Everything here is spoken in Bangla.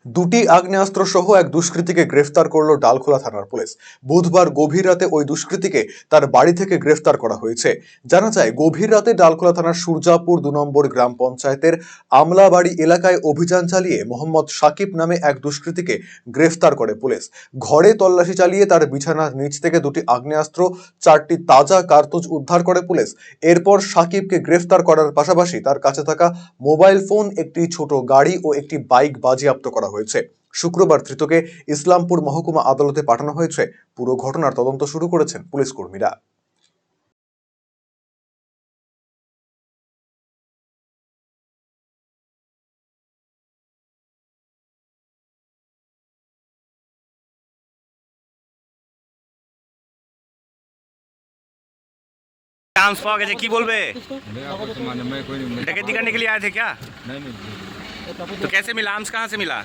দুটি আগ্নেয়াস্ত্র সহ এক দুষ্কৃতীকে গ্রেফতার করল ডালখোলা থানার পুলিশ। বুধবার গভীর রাতে ওই দুষ্কৃতীকে তার বাড়ি থেকে গ্রেফতার করা হয়েছে। জানা যায়, গভীর রাতে ডালখোলা থানার সূর্যাপুর ২ নম্বর গ্রাম পঞ্চায়েতের আমলাবাড়ি এলাকায় অভিযান চালিয়ে মোহাম্মদ সাকিব নামে এক দুষ্কৃতীকে গ্রেফতার করে পুলিশ। ঘরে তল্লাশি চালিয়ে তার বিছানার নিচ থেকে দুটি আগ্নেয়াস্ত্র, 4টি তাজা কার্তুজ উদ্ধার করে পুলিশ। এরপর সাকিবকে গ্রেফতার করার পাশাপাশি তার কাছে থাকা মোবাইল ফোন, একটি ছোট গাড়ি ও একটি বাইক বাজেয়াপ্ত করা হয়েছে। শুক্রবার ধৃতকে ইসলামপুর মহকুমা আদালতে পাঠানো হয়েছে। পুরো ঘটনার তদন্ত শুরু করেছেন পুলিশ কর্মীরা। चांस पाओ गए की बोलबे? मेरा को तो मालूम है, कोई नहीं। डकैती करने के लिए आए थे क्या? नहीं नहीं। तो कैसे मिला? आर्म्स कहाँ से मिला?